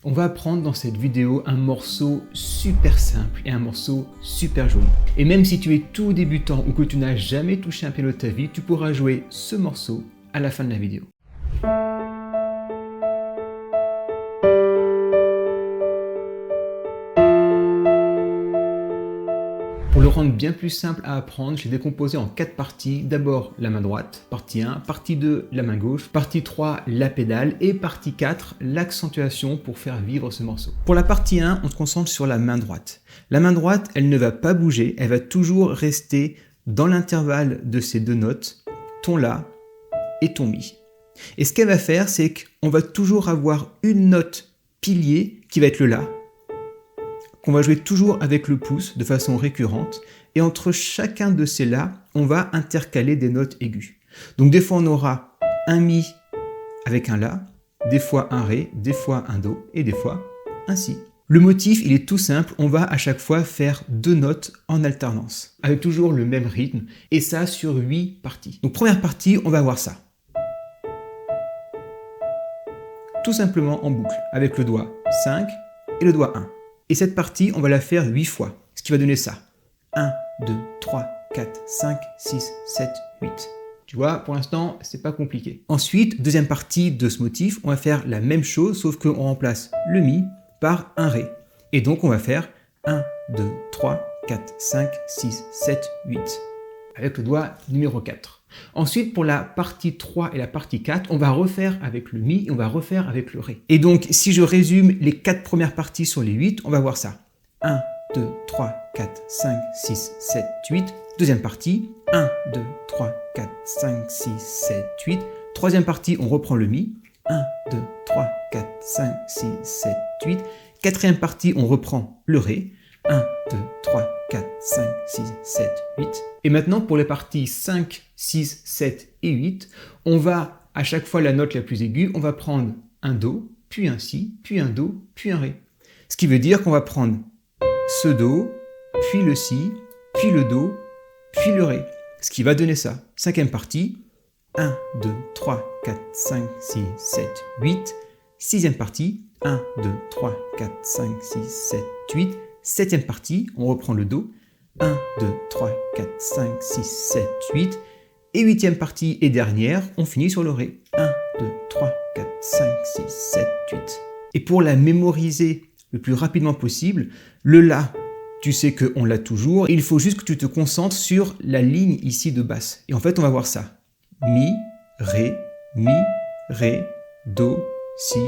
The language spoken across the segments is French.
On va apprendre dans cette vidéo un morceau super simple et un morceau super joli. Et même si tu es tout débutant ou que tu n'as jamais touché un piano de ta vie, tu pourras jouer ce morceau à la fin de la vidéo. Pour le rendre bien plus simple à apprendre, j'ai décomposé en 4 parties. D'abord la main droite, partie 1, partie 2 la main gauche, partie 3 la pédale et partie 4 l'accentuation pour faire vivre ce morceau. Pour la partie 1, on se concentre sur la main droite. La main droite, elle ne va pas bouger, elle va toujours rester dans l'intervalle de ces deux notes, ton La et ton Mi. Et ce qu'elle va faire, c'est qu'on va toujours avoir une note pilier qui va être le La, qu'on va jouer toujours avec le pouce de façon récurrente, et entre chacun de ces La, on va intercaler des notes aiguës. Donc des fois on aura un Mi avec un La, des fois un Ré, des fois un Do, et des fois un Si. Le motif, il est tout simple, on va à chaque fois faire deux notes en alternance, avec toujours le même rythme, et ça sur 8 parties. Donc première partie, on va avoir ça. Tout simplement en boucle, avec le doigt 5 et le doigt 1. Et cette partie, on va la faire 8 fois, ce qui va donner ça. 1, 2, 3, 4, 5, 6, 7, 8. Tu vois, pour l'instant, c'est pas compliqué. Ensuite, deuxième partie de ce motif, on va faire la même chose, sauf qu'on remplace le Mi par un Ré. Et donc, on va faire 1, 2, 3, 4, 5, 6, 7, 8. Avec le doigt numéro 4. Ensuite, pour la partie 3 et la partie 4, on va refaire avec le Mi et on va refaire avec le Ré. Et donc, si je résume les 4 premières parties sur les 8, on va voir ça. 1, 2, 3, 4, 5, 6, 7, 8. Deuxième partie, 1, 2, 3, 4, 5, 6, 7, 8. Troisième partie, on reprend le Mi. 1, 2, 3, 4, 5, 6, 7, 8. Quatrième partie, on reprend le Ré. 1, 2, 3, 4, 5, 6, 7, 8. Et maintenant, pour les parties 5, 6, 7 et 8, on va, à chaque fois la note la plus aiguë, on va prendre un Do, puis un Si, puis un Do, puis un Ré. Ce qui veut dire qu'on va prendre ce Do, puis le Si, puis le Do, puis le Ré. Ce qui va donner ça. Cinquième partie, 1, 2, 3, 4, 5, 6, 7, 8. Sixième partie, 1, 2, 3, 4, 5, 6, 7, 8. Septième partie, on reprend le Do. 1, 2, 3, 4, 5, 6, 7, 8. Et huitième partie et dernière, on finit sur le Ré. 1, 2, 3, 4, 5, 6, 7, 8. Et pour la mémoriser le plus rapidement possible, le La, tu sais qu'on l'a toujours. Il faut juste que tu te concentres sur la ligne ici de basse. Et en fait, on va voir ça. Mi, Ré, Do, Si,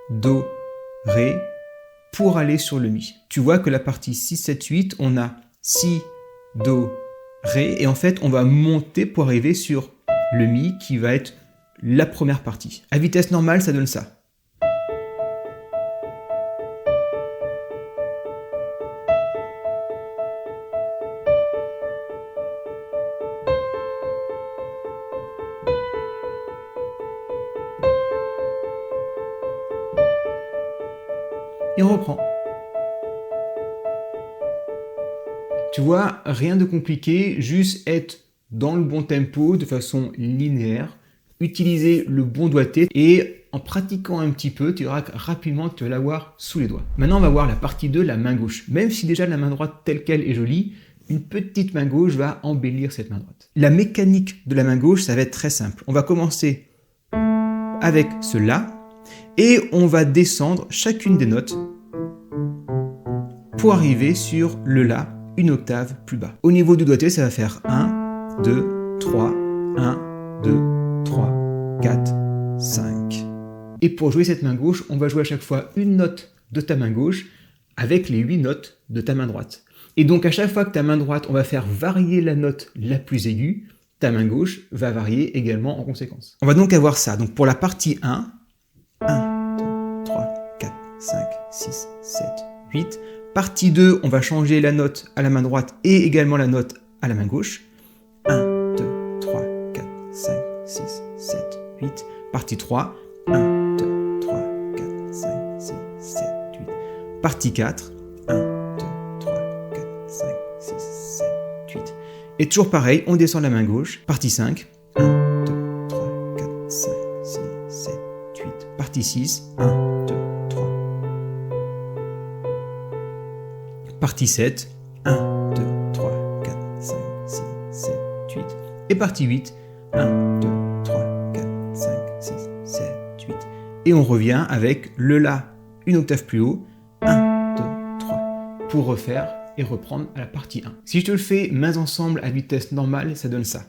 Do, Ré, pour aller sur le Mi. Tu vois que la partie 6, 7, 8, on a Si, Do, Ré, et en fait, on va monter pour arriver sur le Mi, qui va être la première partie. À vitesse normale, ça donne ça. Et on reprend. Tu vois, rien de compliqué, juste être dans le bon tempo, de façon linéaire, utiliser le bon doigté et en pratiquant un petit peu, tu verras que rapidement tu vas l'avoir sous les doigts. Maintenant, on va voir la partie 2, la main gauche. Même si déjà la main droite telle qu'elle est jolie, une petite main gauche va embellir cette main droite. La mécanique de la main gauche, ça va être très simple. On va commencer avec ce La et on va descendre chacune des notes pour arriver sur le La une octave plus bas. Au niveau du doigté, ça va faire 1, 2, 3, 1, 2, 3, 4, 5. Et pour jouer cette main gauche, on va jouer à chaque fois une note de ta main gauche avec les 8 notes de ta main droite. Et donc à chaque fois que ta main droite, on va faire varier la note la plus aiguë, ta main gauche va varier également en conséquence. On va donc avoir ça. Donc pour la partie 1, 1, 2, 3, 4, 5, 6, 7, 8. Partie 2, on va changer la note à la main droite et également la note à la main gauche. 1, 2, 3, 4, 5, 6, 7, 8. Partie 3, 1, 2, 3, 4, 5, 6, 7, 8. Partie 4, 1, 2, 3, 4, 5, 6, 7, 8. Et toujours pareil, on descend la main gauche. Partie 5, 1, 2, 3, 4, 5, 6, 7, 8. Partie 6, 1, 2, 3, Partie 7, 1, 2, 3, 4, 5, 6, 7, 8. Et partie 8, 1, 2, 3, 4, 5, 6, 7, 8. Et on revient avec le La une octave plus haut, 1, 2, 3, pour refaire et reprendre à la partie 1. Si je te le fais mains ensemble à vitesse normale, ça donne ça.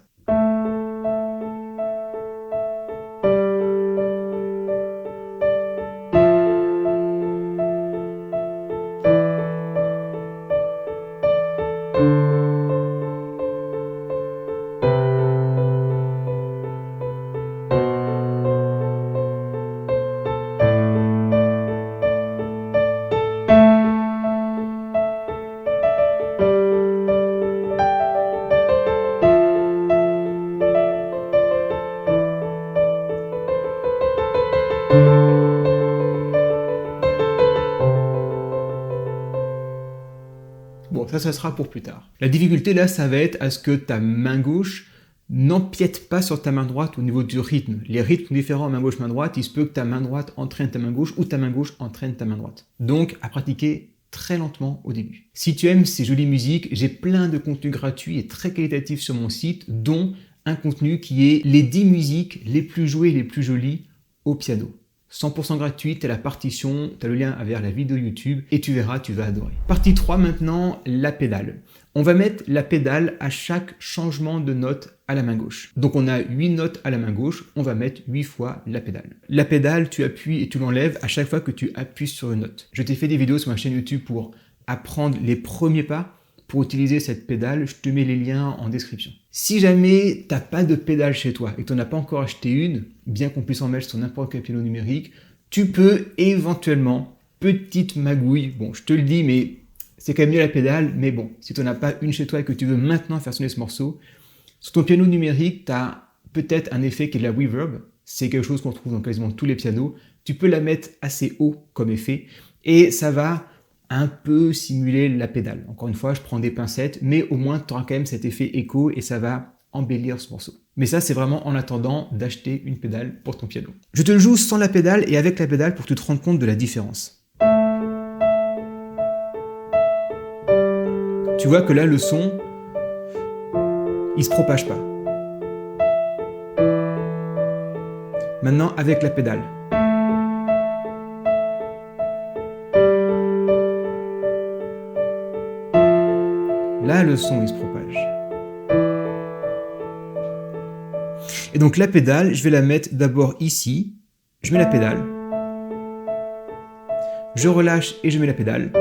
Bon, ça sera pour plus tard. La difficulté là, ça va être à ce que ta main gauche n'empiète pas sur ta main droite au niveau du rythme. Les rythmes sont différents main gauche, main droite. Il se peut que ta main droite entraîne ta main gauche ou ta main gauche entraîne ta main droite. Donc, à pratiquer très lentement au début. Si tu aimes ces jolies musiques, j'ai plein de contenus gratuits et très qualitatifs sur mon site, dont un contenu qui est les 10 musiques les plus jouées, les plus jolies au piano. 100% gratuit, tu as la partition, tu as le lien vers la vidéo YouTube et tu verras, tu vas adorer. Partie 3 maintenant, la pédale. On va mettre la pédale à chaque changement de note à la main gauche. Donc on a 8 notes à la main gauche, on va mettre 8 fois la pédale. La pédale, tu appuies et tu l'enlèves à chaque fois que tu appuies sur une note. Je t'ai fait des vidéos sur ma chaîne YouTube pour apprendre les premiers pas. Pour utiliser cette pédale, je te mets les liens en description. Si jamais tu n'as pas de pédale chez toi et que tu n'en as pas encore acheté une, bien qu'on puisse en mettre sur n'importe quel piano numérique, tu peux éventuellement, petite magouille, bon je te le dis, mais c'est quand même mieux la pédale, mais bon, si tu n'en as pas une chez toi et que tu veux maintenant faire sonner ce morceau, sur ton piano numérique, tu as peut-être un effet qui est de la reverb, c'est quelque chose qu'on trouve dans quasiment tous les pianos, tu peux la mettre assez haut comme effet, et ça va un peu simuler la pédale. Encore une fois, je prends des pincettes, mais au moins tu auras quand même cet effet écho et ça va embellir ce morceau. Mais ça, c'est vraiment en attendant d'acheter une pédale pour ton piano. Je te le joue sans la pédale et avec la pédale pour que tu te rendes compte de la différence. Tu vois que là, le son, il se propage pas. Maintenant, avec la pédale. Là, le son, il se propage. Et donc la pédale, je vais la mettre d'abord ici. Je mets la pédale. Je relâche et je mets la pédale.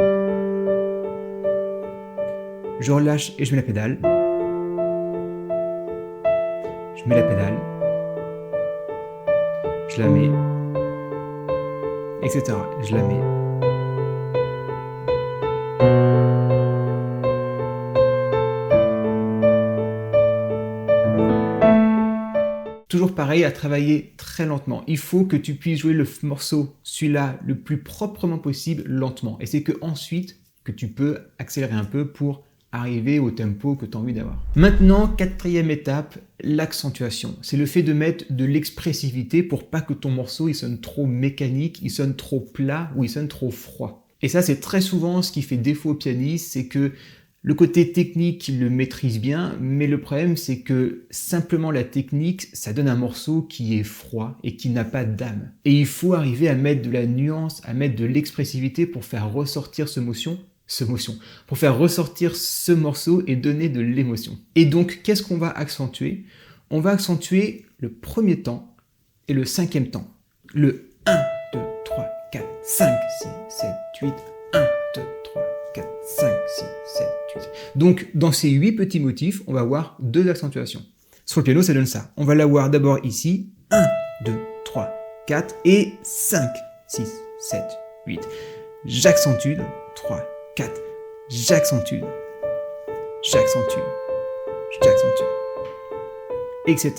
Je relâche et je mets la pédale. Je mets la pédale. Je la mets. Etc. Je la mets. Toujours pareil, à travailler très lentement. Il faut que tu puisses jouer le morceau, celui-là, le plus proprement possible, lentement. Et c'est que ensuite que tu peux accélérer un peu pour arriver au tempo que tu as envie d'avoir. Maintenant, quatrième étape, l'accentuation. C'est le fait de mettre de l'expressivité pour pas que ton morceau il sonne trop mécanique, il sonne trop plat ou il sonne trop froid. Et ça, c'est très souvent ce qui fait défaut au pianiste, c'est que le côté technique, il le maîtrise bien, mais le problème, c'est que simplement la technique, ça donne un morceau qui est froid et qui n'a pas d'âme. Et il faut arriver à mettre de la nuance, à mettre de l'expressivité pour faire ressortir pour faire ressortir ce morceau et donner de l'émotion. Et donc, qu'est-ce qu'on va accentuer? On va accentuer le premier temps et le cinquième temps. Le 1, 2, 3, 4, 5, 6, 7, 8, 1, 2, 3, 4, 5, 6, 7, 8. Donc, dans ces 8 petits motifs, on va avoir 2 accentuations. Sur le piano, ça donne ça. On va l'avoir d'abord ici, 1, 2, 3, 4 et 5, 6, 7, 8. J'accentue, 3, 4, j'accentue, etc.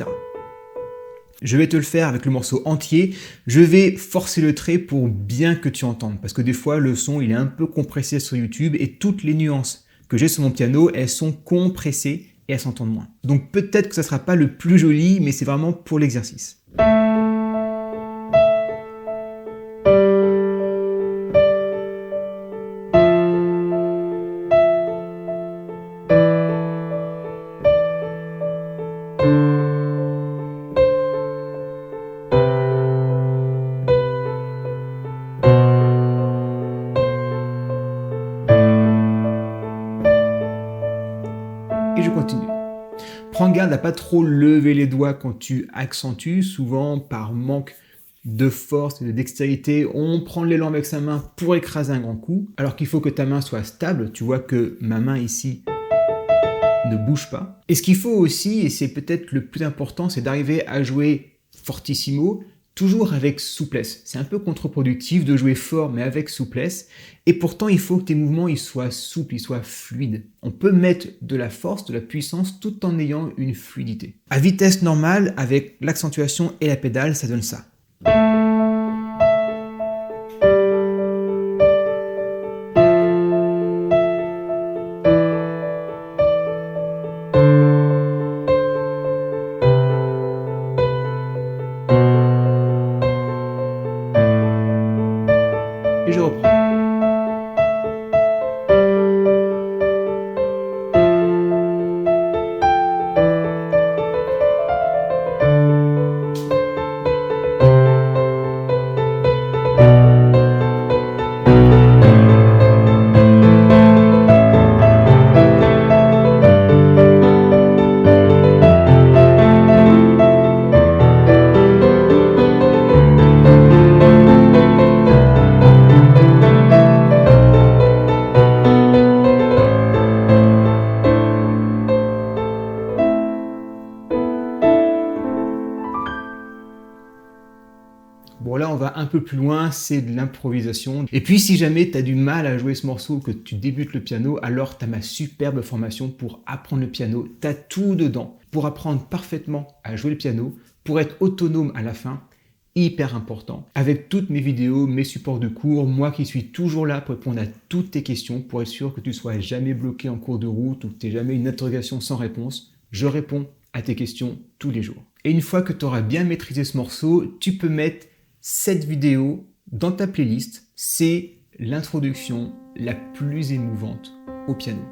Je vais te le faire avec le morceau entier. Je vais forcer le trait pour bien que tu entendes. Parce que des fois, le son, il est un peu compressé sur YouTube et toutes les nuances que j'ai sur mon piano, elles sont compressées et elles s'entendent moins. Donc peut-être que ça ne sera pas le plus joli, mais c'est vraiment pour l'exercice. Prends garde à pas trop lever les doigts quand tu accentues, souvent par manque de force et de dextérité, on prend l'élan avec sa main pour écraser un grand coup, alors qu'il faut que ta main soit stable. Tu vois que ma main ici ne bouge pas. Et ce qu'il faut aussi, et c'est peut-être le plus important, c'est d'arriver à jouer fortissimo, toujours avec souplesse. C'est un peu contre-productif de jouer fort mais avec souplesse, et pourtant il faut que tes mouvements ils soient souples, ils soient fluides. On peut mettre de la force, de la puissance tout en ayant une fluidité. À vitesse normale, avec l'accentuation et la pédale, ça donne ça. Et je reprends. Bon là on va un peu plus loin, c'est de l'improvisation. Et puis si jamais tu as du mal à jouer ce morceau, que tu débutes le piano, alors tu as ma superbe formation pour apprendre le piano. Tu as tout dedans pour apprendre parfaitement à jouer le piano, pour être autonome à la fin, hyper important. Avec toutes mes vidéos, mes supports de cours, moi qui suis toujours là pour répondre à toutes tes questions, pour être sûr que tu sois jamais bloqué en cours de route ou que tu n'aies jamais une interrogation sans réponse. Je réponds à tes questions tous les jours. Et une fois que tu auras bien maîtrisé ce morceau, tu peux mettre cette vidéo dans ta playlist. C'est l'introduction la plus émouvante au piano.